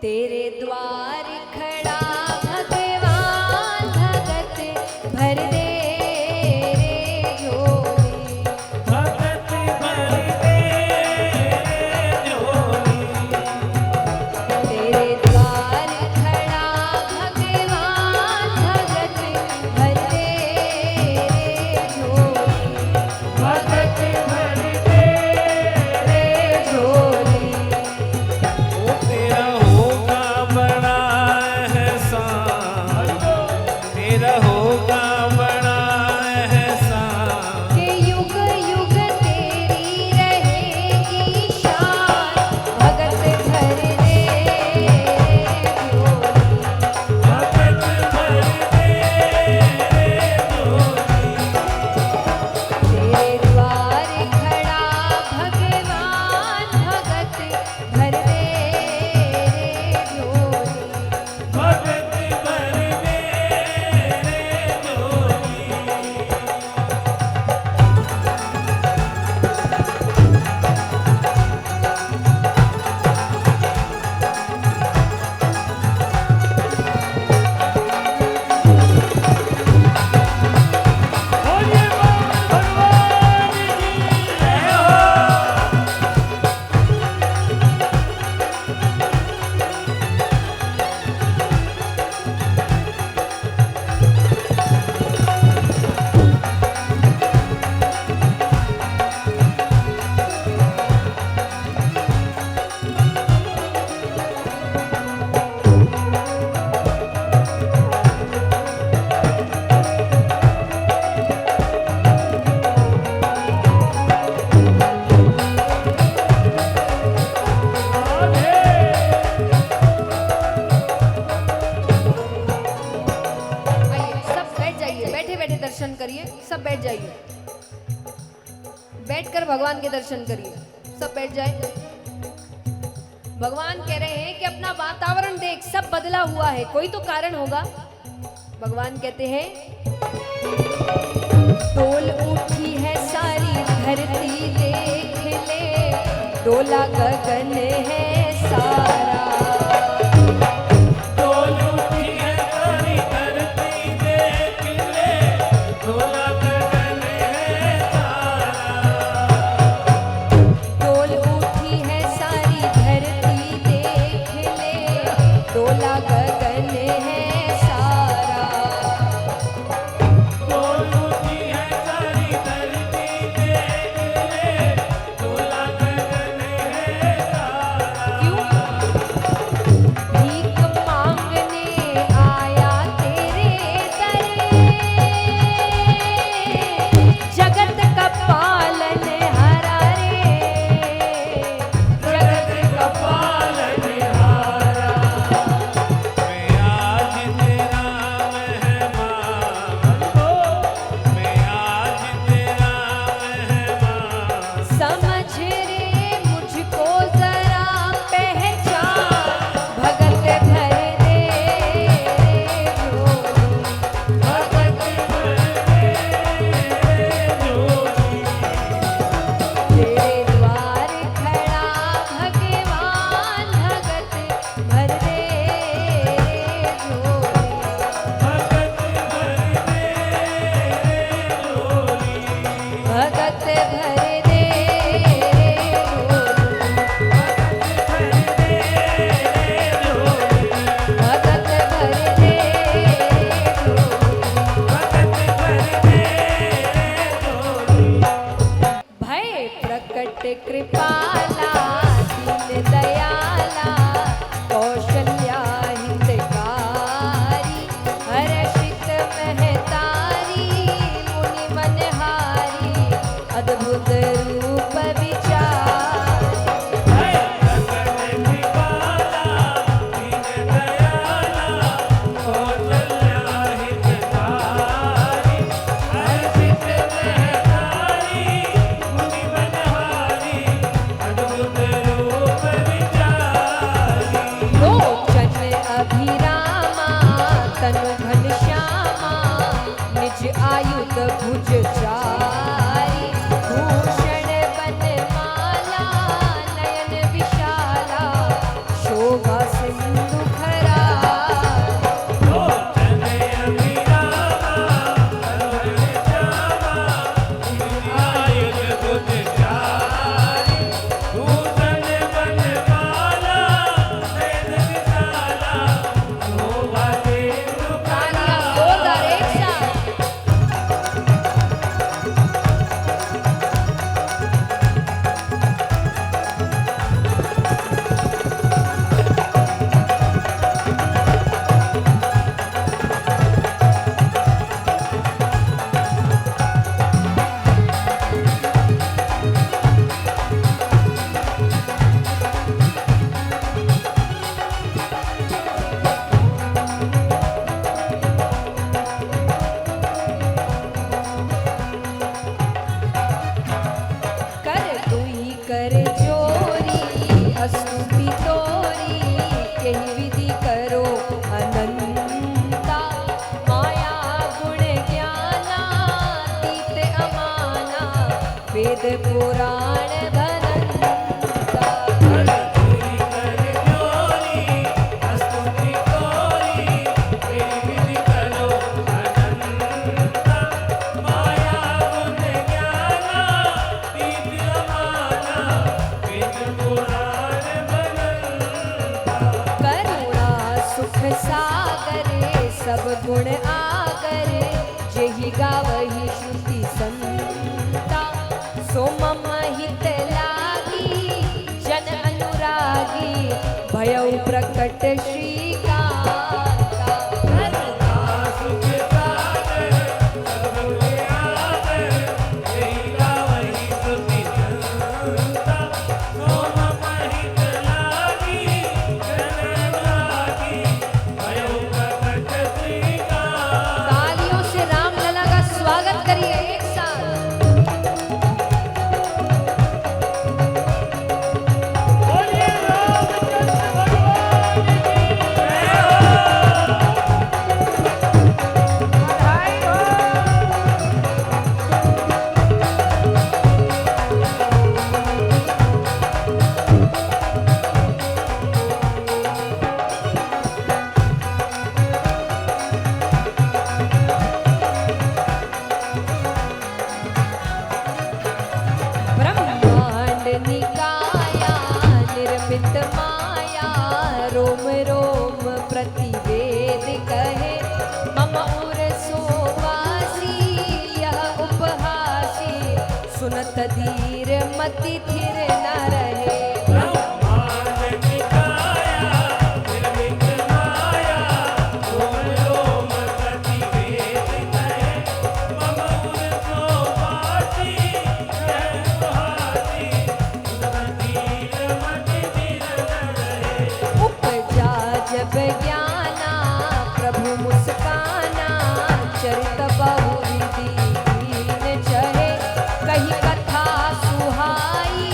तेरे द्वार खड़ा भगवान भगत भर दे रे झोली, भगत भर दे रे झोली। तेरे द्वार खड़ा भगवान भगत भर दे रे झोली, भगत भर दे रे झोली। ओ तेरा होगा बड़ा एहसान, तेरा होगा बड़ा एहसान। के युग युग तेरी रहेगी शान, भगत भर दे झोली, भगत भर दे रे झोली। तेरे द्वार खड़ा भगवान भगत भर दे झोली। भगत भर दे रे झोली। बोलिए भगवान की जय हो। आइए सब बैठ जाइए, बैठे बैठे दर्शन करिए, सब बैठ जाइए, बैठकर भगवान के दर्शन करिए, सब बैठ जाए। भगवान कह रहे हैं कि अपना वातावरण देख, सब बदला हुआ है, कोई तो कारण होगा। भगवान कहते हैं डोल उठी है सारी धरती देख ले, डोला गगन है सारा, डोल उठी है सारी धरती देख ले, डोला गगन है सारा। डोल उठी है सारी धरती देख ले, डोला गगन है सारा, डोल उठी है सारी धरती देख ले, डोला गगन है सारा। क्यों? भीख मांगने आया तेरे दर, जगत का पालन हारा रे, जगत का पालनहारा। वेद पुराण भनंता। तुरी कर जोरी स्तुति कोरी तेरी विधि करो अनंता। माया गुण ज्ञाना दीप रमाना वेद पुराण बनंता। करुणा सुख सागर सब गुण आगर, जेहि गावहि श्रुति संता। सो मम हित लागी जन अनुरागी, भयउ प्रकट श्रीकांता। करुणा सुख सागर सब गुण आगर, जेहि गावहि श्रुति संता। सो मम हित लागी जन अनुरागी, भयउ प्रकट श्रीकांता। तालियों से रामलला का स्वागत करिए एक साथ। बोलिए रामचंद्र भगवान की जय हो। बधाई हो। ब्रह्मांड निकाया निर्मित माया, रोम रोम प्रतिवेद कहे। मम उर सोवासी यह उपहासी, सुनत धीर मति थिर न रहे। ब्रह्मांड निकाया निर्मित माया, रोम रोम प्रतिवेद कहे। मम उर सोवासी यह उपहासी, सुनत धीर मति थिर न रहे। उपजा जब ज्ञाना प्रभु मुस्काना, चरित बहुविधि दीन चहे। कही कथा सुहाई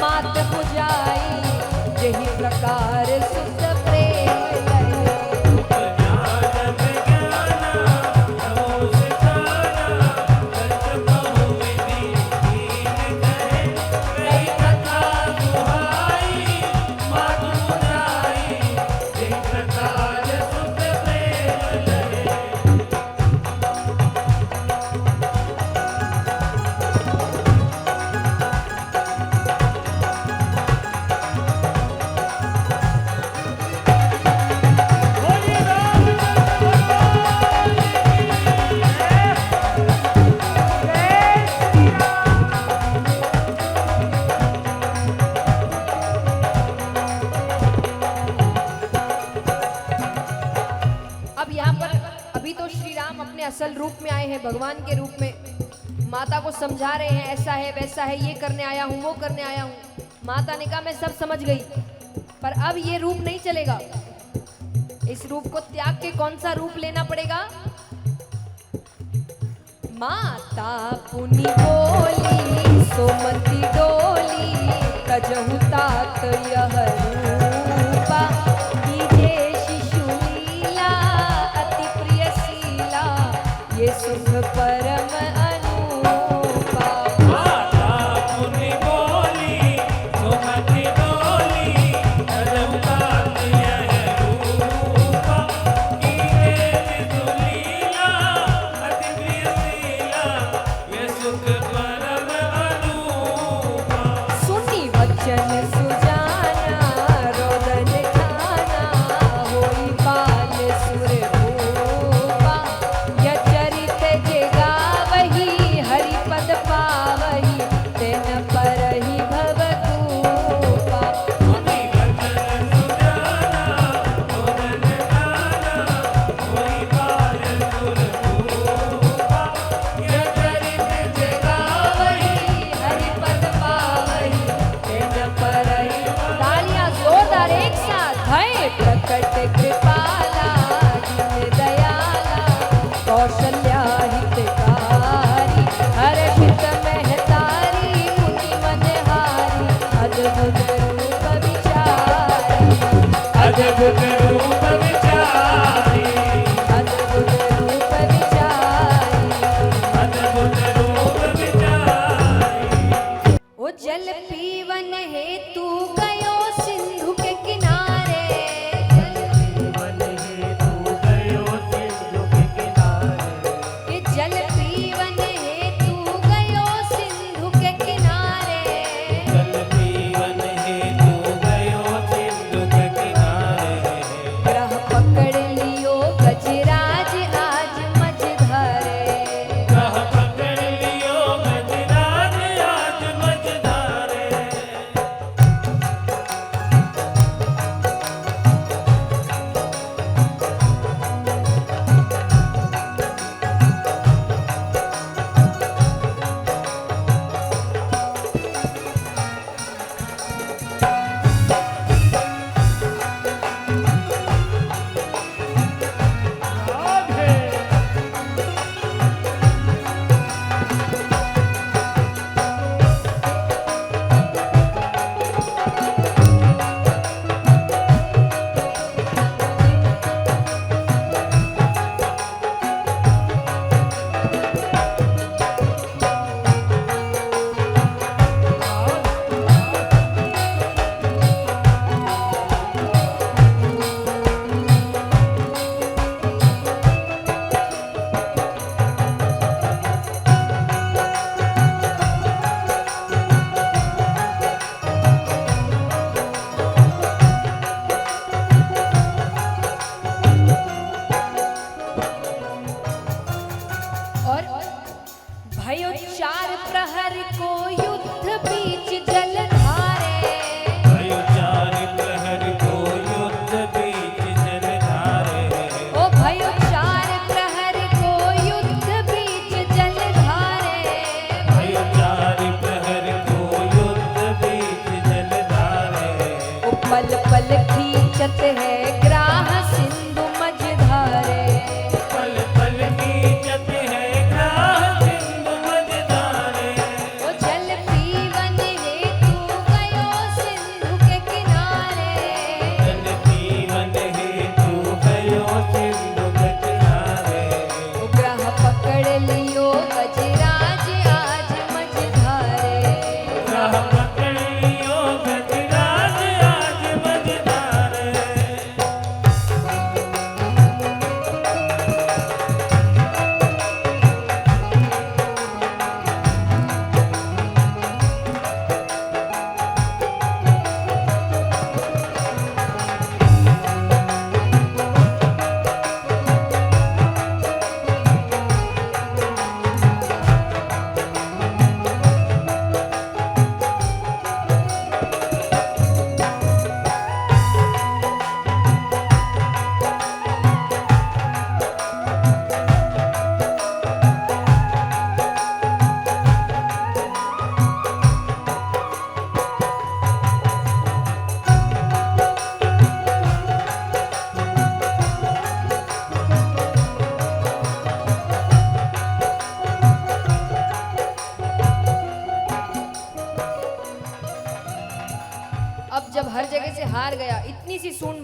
मात बुझाई, जही प्रकार सुत प्रेम लहे। जब ज्ञाना प्रभु सिखाना, चरित बहुविधि दीन कहे। कही कथा सुहाई मात बुझाई, जही प्रकार सुत प्रेम लहे। बोलिए रामचंद्र भगवान की जय। जय श्री राम। अब यहाँ पर अभी तो श्री राम अपने असल रूप में आए हैं, भगवान के रूप में माता को समझा रहे हैं, ऐसा है वैसा है, ये करने आया हूँ वो करने आया हूँ। माता ने कहा मैं सब समझ गई, पर अब ये रूप नहीं चलेगा। इस रूप को त्याग के कौन सा रूप लेना पड़ेगा? माता पुनि बोली सोमती डोली, तजहु तात यह रूपा। कीजे शिशु लीला अति प्रिय शीला, ये सुख परम अनुपा। माता पुनि बोली सुमति डोली, तजहु तात यह रूपा। कीजे शिशु लीला अति प्रिय शीला, ये सुख परम अनुपा। सुनी वचन सुजाना, रोदन खाना, होई बाल सुर भूपा। यह चरित जे गावही, हरि पद पावही, तेन परहि भव कूपा। मुनि वचन सुजाना, रोदन गाना, होई बाल सुर भूपा। यह चरित जे गावही, हरि पद पावही, तेन परहि। तालियां जोरदार एक साथ। भय प्रकट कृपाला, दीन दयाला, कौशल्या हितकारी, हर्षित महतारी, मुनि मनहारी, अद्भुत रूप विचारी। अद्भुत रूप विचारी, अद्भुत रूप विचारी। अद्भुत रूप विचारी।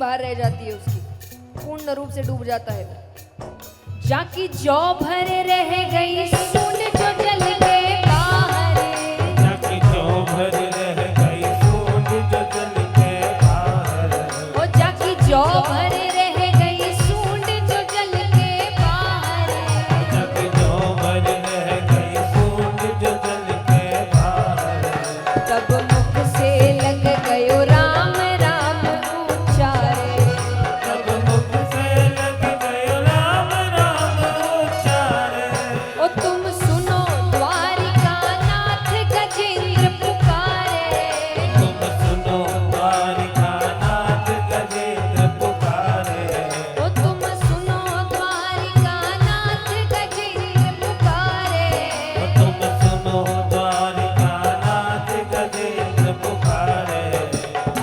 बाहर रह जाती है उसकी, पूर्ण रूप से डूब जाता है। जाकी जौ भर रह गई सुन जो जल के बाहर, जाकी जो भर रह गई सूंड जो जल के बाहर, ओ जाकी जौ भर रह गई सूंड जो जल के बाहर, जाकी जो भर रह गई सूंड जो जल के बाहर, तब मुख से लग गयो राम राम उच्चारे, तब मुख से लग गयो राम राम उच्चारे। ओ तुम सुनो द्वारिका नाथ गजेंद्र पुकारे, तुम सुनो द्वारिका नाथ गजेंद्र पुकारे, ओ तुम सुनो द्वारिका नाथ गजेंद्र पुकारे, तुम सुनो द्वारिका नाथ गजेंद्र पुकारे।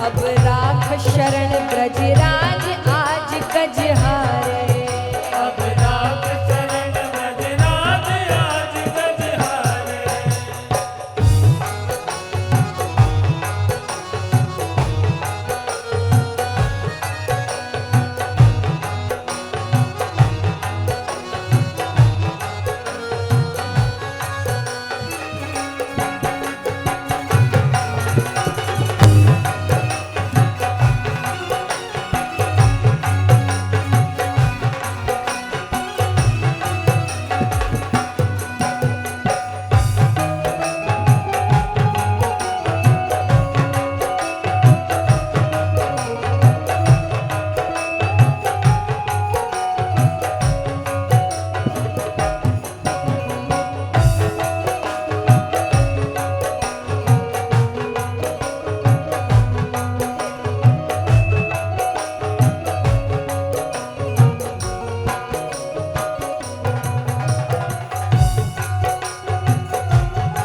अब राख शरण ब्रजराज आज गजहारे, अब राख शरण ब्रजराज आज गजहारे।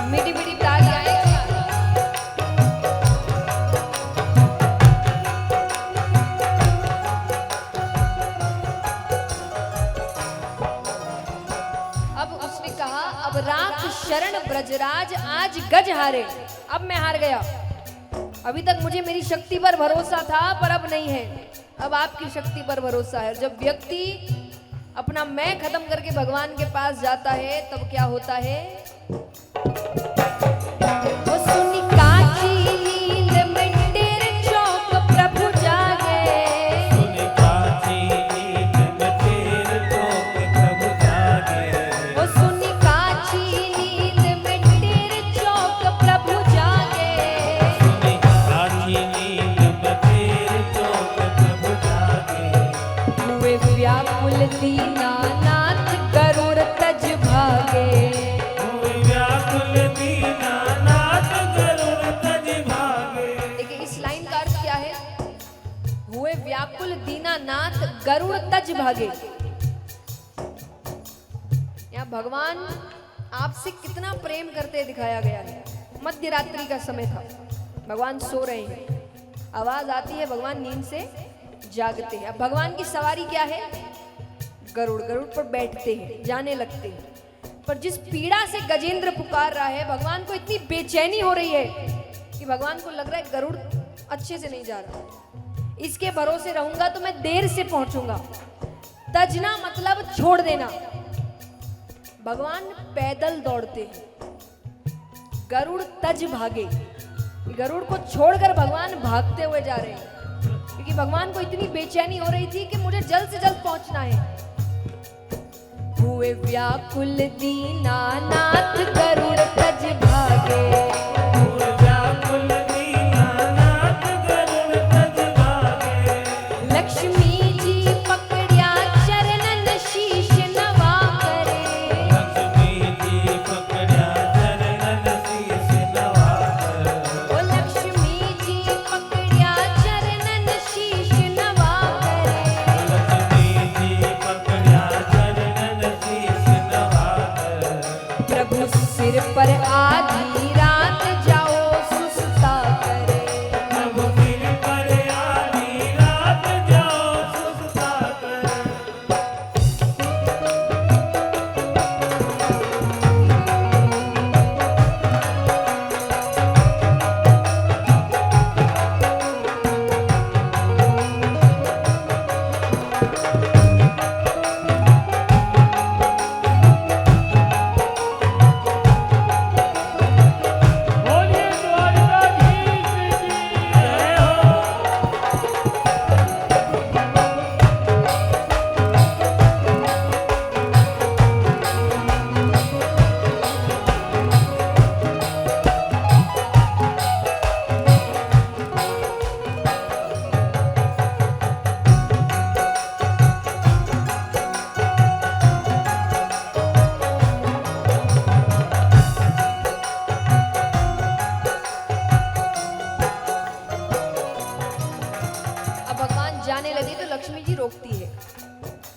मीठी मीठी ताली आएगी। अब उसने कहा अब राख शरण ब्रजराज आज गज हारे, अब मैं हार गया। अभी तक मुझे मेरी शक्ति पर भरोसा था पर अब नहीं है, अब आपकी शक्ति पर भरोसा है। और जब व्यक्ति अपना मैं खत्म करके भगवान के पास जाता है तब क्या होता है? ओ सुनी काची नींद में तेरे चौक प्रभु जागे, सुन काची नींद में तेरे चौक प्रभु जागे, ओ सुनी काची नींद में तेरे चौक प्रभु जागे, सुन काची नींद में तेरे चौक प्रभु जागे। हुए व्याकुल दीनानाथ गरुड़ तज भागे, हुए व्याकुल दीनानाथ गरुड़ तज भागे। देखिए इस लाइन का अर्थ क्या है? हुए व्याकुल दीनानाथ गरुड़ तज भागे। यहाँ भगवान आपसे कितना प्रेम करते दिखाया गया है। मध्य रात्रि का समय था, भगवान सो रहे हैं, आवाज आती है, भगवान नींद से जागते हैं। अब भगवान की सवारी क्या है? गरुड़। गरुड़ पर बैठते हैं, जाने लगते हैं। पर जिस पीड़ा से गजेंद्र पुकार रहा है, भगवान को इतनी बेचैनी हो रही है कि भगवान को लग रहा है गरुड़ अच्छे से नहीं जा रहा, इसके भरोसे रहूंगा तो मैं देर से पहुंचूंगा। तजना मतलब छोड़ देना। भगवान पैदल दौड़ते हैं, गरुड़ तज भागे। गरुड़ को छोड़कर भगवान भागते हुए जा रहे हैं क्योंकि भगवान को इतनी बेचैनी हो रही थी कि मुझे जल्द से जल्द पहुंचना है। हुए व्याकुल दीनानाथ गरुड़ तज भागे, हुए व्याकुल दीनानाथ गरुड़ तज भागे। लक्ष्मी जी पकड़िया चरणन शीश नवा करे, लक्ष्मी जी पकड़िया चरणन शीश नवा कर। ओ लक्ष्मी जी पकड़िया चरणन शीश नवा करे, लक्ष्मी जी पकड़िया चरणन शीश नवा कर। प्रभु सिर पर आधी रात जाओ सुस्ता करे, प्रभु सिर पर आधी रात जाओ सुस्ता कर। लगती तो लक्ष्मी जी रोकती है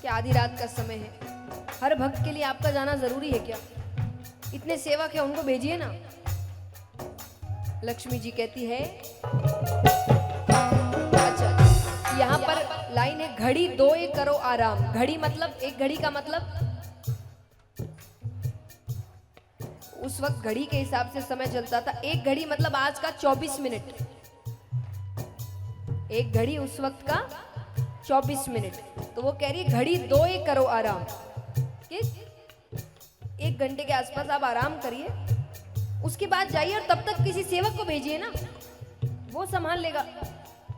कि आधी रात का समय है, हर भक्त के लिए आपका जाना जरूरी है क्या? इतने सेवक है, उनको भेजिए ना। लक्ष्मी जी कहती है अच्छा, यहाँ पर लाइन है, घड़ी दो एक करो आराम। घड़ी मतलब, एक घड़ी का मतलब उस वक्त घड़ी के हिसाब से समय चलता था। एक घड़ी मतलब आज का 24 मिनट। एक घड़ी उस वक्त का 24 मिनट। तो वो कह रही है घड़ी दो एक करो आराम, कि 1 घंटे के आसपास आप आराम करिए, उसके बाद जाइए और तब तक किसी सेवक को भेजिए ना, वो संभाल लेगा।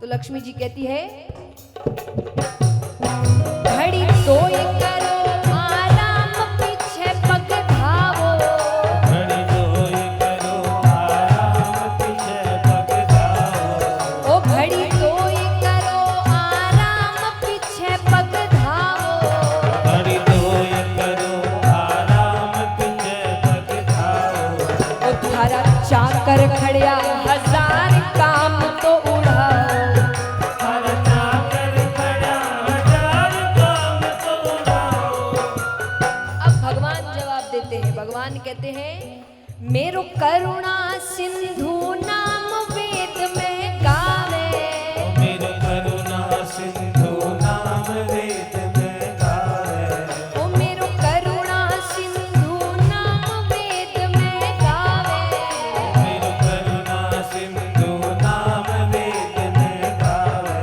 तो लक्ष्मी जी कहती है घड़ी दो एक करो आराम, पीछे पग धावो। घड़ी दो एक करो आराम, पीछे पग धावो। ओ घड़ी दो एक करो आराम, पीछे पग धावो। घड़ी दो एक करो आराम, पीछे पग धावो। ओ थारा चाकर खड़िया हजार काम तो उड़ाओ। हर चाकर खड़ा हजार काम तो उड़ाओ। अब भगवान जवाब देते हैं। भगवान कहते हैं मेरो करुणा सिंधु नाम वेद में गावे। मेरो करुणा सिंधु नाम वेद में गावे। ओ मेरो करुणा सिंधु नाम वेद में गावे। मेरो करुणा सिंधु नाम वेद में गावे।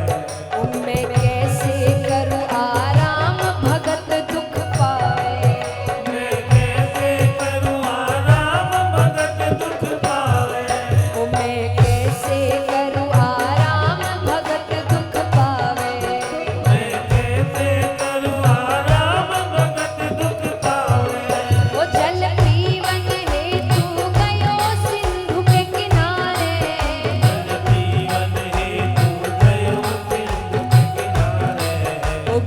ओ मैं कैसे करूं आराम भगत दुख पावे। मैं कैसे करूं आराम भगत दुख पावे। ओ मैं कैसे करूं आराम भगत दुख पावे। मैं कैसे करूं आराम भगत दुख पावे। ओ जल पीवन हेतु गयो सिंधु के किनारे। जीवन हेतु गयो सिंधु के किनारे। ओ